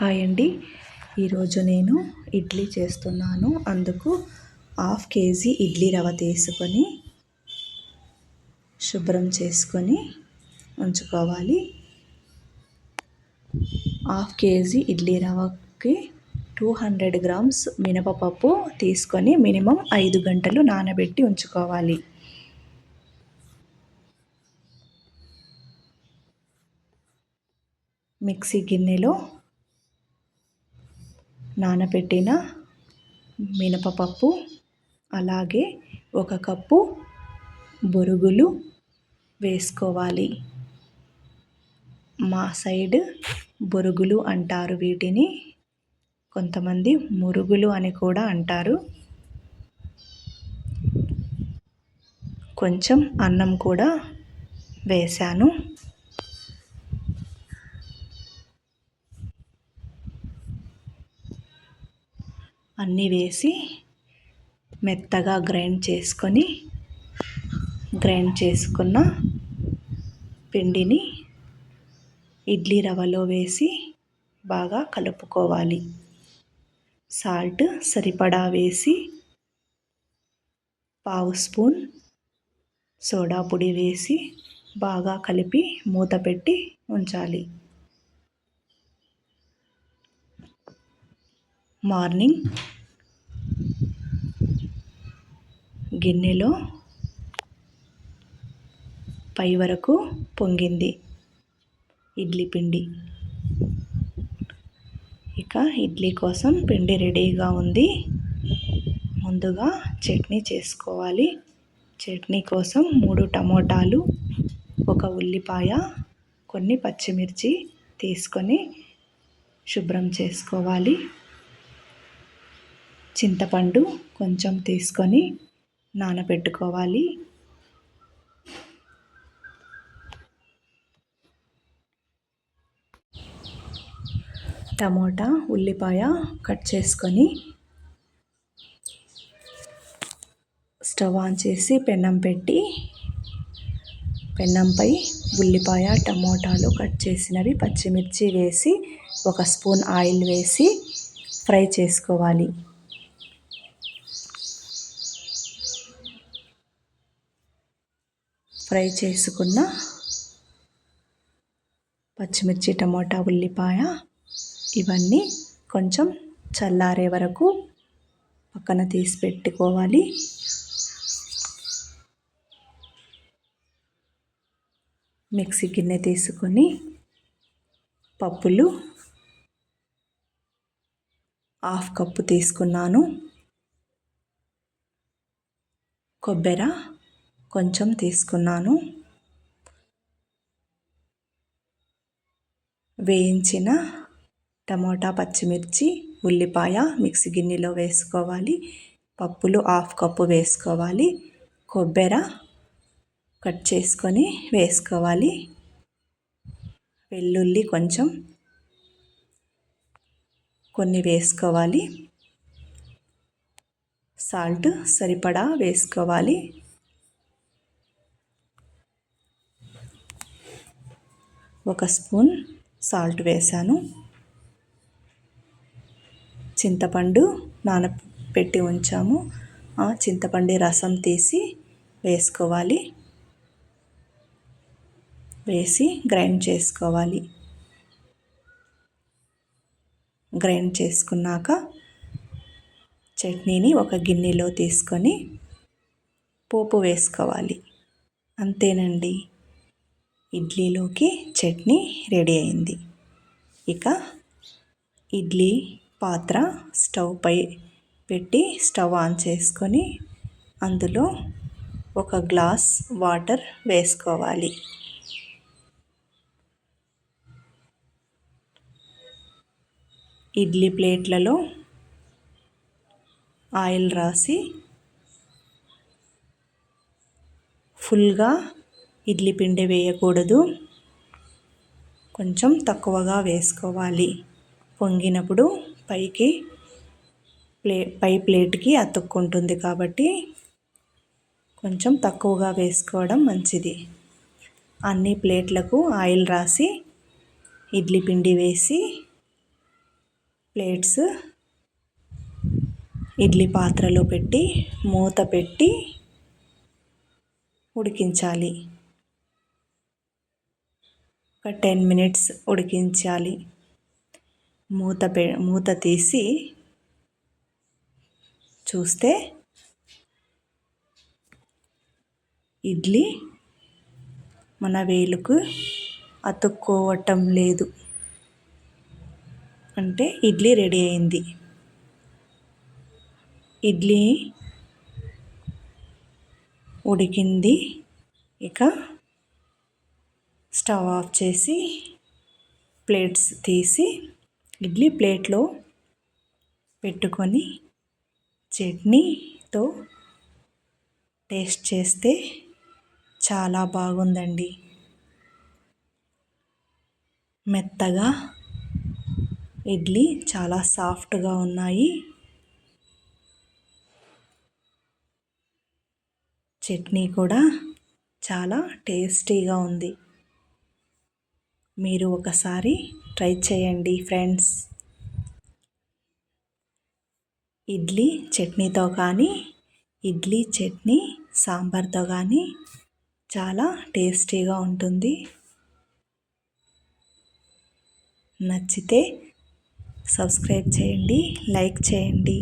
Hi అండి. ఈరోజు నేను ఇడ్లీ చేస్తున్నాను. అందుకు 1/2 కేజీ ఇడ్లీ రవ్వ తీసుకొని శుభ్రం చేసుకొని ఉంచుకోవాలి. 1/2 కేజీ ఇడ్లీ రవ్వకి 200 గ్రామ్స్ మినపప్పు తీసుకొని మినిమం 5 గంటలు నానబెట్టి ఉంచుకోవాలి. మిక్సీ గిన్నెలో నానబెట్టిన మినపప్పు, అలాగే 1 కప్పు బొరుగులు వేసుకోవాలి. మా సైడ్ బొరుగులు అంటారు వీటిని, కొంతమంది మురుగులు అని కూడా అంటారు. కొంచెం అన్నం కూడా వేశాను. అన్నీ వేసి మెత్తగా గ్రైండ్ చేసుకున్న పిండిని ఇడ్లీ రవ్వలో వేసి బాగా కలుపుకోవాలి. సాల్ట్ సరిపడా వేసి 1/2 స్పూన్ సోడా పొడి వేసి బాగా కలిపి మూత పెట్టి ఉంచాలి. మార్నింగ్ గిన్నెలో పై వరకు పొంగింది ఇడ్లీ పిండి. ఇక ఇడ్లీ కోసం పిండి రెడీగా ఉంది. ముందుగా చట్నీ చేసుకోవాలి. చట్నీ కోసం 3 టమోటాలు, 1 ఉల్లిపాయ, కొన్ని పచ్చిమిర్చి తీసుకొని శుభ్రం చేసుకోవాలి. చింతపండు కొంచెం తీసుకొని నానబెట్టుకోవాలి. టమోటా, ఉల్లిపాయ కట్ చేసుకొని స్టవ్ ఆన్ చేసి పెనం పెట్టి పెనంపై ఉల్లిపాయ, టమోటాలు కట్ చేసినవి, పచ్చిమిర్చి వేసి 1 స్పూన్ ఆయిల్ వేసి ఫ్రై చేసుకోవాలి. ఫ్రై చేసుకున్న పచ్చిమిర్చి, టమోటా, ఉల్లిపాయ ఇవన్నీ కొంచెం చల్లారే వరకు పక్కన తీసి పెట్టుకోవాలి. మిక్సీ గిన్నె తీసుకొని పప్పులు 1/2 కప్పు తీసుకున్నాను. కొబ్బరి కొంచెం తీసుకున్నాను. వేయించిన టమోటా, పచ్చిమిర్చి, ఉల్లిపాయ మిక్సీ గిన్నెలో వేసుకోవాలి. పప్పులు 1/2 కప్పు వేసుకోవాలి. కొబ్బరి కట్ చేసుకొని వేసుకోవాలి. వెల్లుల్లి కొన్ని వేసుకోవాలి. సాల్ట్ సరిపడా వేసుకోవాలి. ఒక స్పూన్ సాల్ట్ వేసాను. చింతపండు నానబెట్టి ఉంచాము. ఆ చింతపండు రసం తీసి వేసుకోవాలి. వేసి గ్రైండ్ చేసుకోవాలి. గ్రైండ్ చేసుకున్నాక చట్నీని ఒక గిన్నెలో తీసుకొని పోపు వేసుకోవాలి. అంతేనండి, ఇడ్లీలోకి చట్నీ రెడీ అయింది. ఇక ఇడ్లీ పాత్ర స్టవ్ పై పెట్టి స్టవ్ ఆన్ చేసుకొని అందులో 1 గ్లాస్ వాటర్ వేసుకోవాలి. ఇడ్లీ ప్లేట్లలో ఆయిల్ రాసి ఫుల్గా ఇడ్లీ పిండి వేయకూడదు, కొంచెం తక్కువగా వేసుకోవాలి. పొంగినప్పుడు పై ప్లేట్కి అతుక్కుంటుంది కాబట్టి కొంచెం తక్కువగా వేసుకోవడం మంచిది. అన్ని ప్లేట్లకు ఆయిల్ రాసి ఇడ్లీ పిండి వేసి ప్లేట్స్ ఇడ్లీ పాత్రలో పెట్టి మూత పెట్టి ఉడికించాలి. ఒక 10 మినిట్స్ ఉడికించాలి. మూత తీసి చూస్తే ఇడ్లీ మన వేలుకు అతుక్కోవటం లేదు. అంటే ఇడ్లీ రెడీ అయింది. ఇడ్లీ ఉడికింది. ఇక స్టవ్ ఆఫ్ చేసి ప్లేట్స్ తీసి ఇడ్లీ ప్లేట్లో పెట్టుకొని చట్నీతో టేస్ట్ చేస్తే చాలా బాగుందండి. మెత్తగా ఇడ్లీ చాలా సాఫ్ట్గా ఉన్నాయి. చట్నీ కూడా చాలా టేస్టీగా ఉంది. మీరు ఒకసారి ట్రై చేయండి ఫ్రెండ్స్. ఇడ్లీ చట్నీతో కానీ ఇడ్లీ చట్నీ సాంబార్తో కానీ చాలా టేస్టీగా ఉంటుంది. నచ్చితే సబ్స్క్రైబ్ చేయండి, లైక్ చేయండి.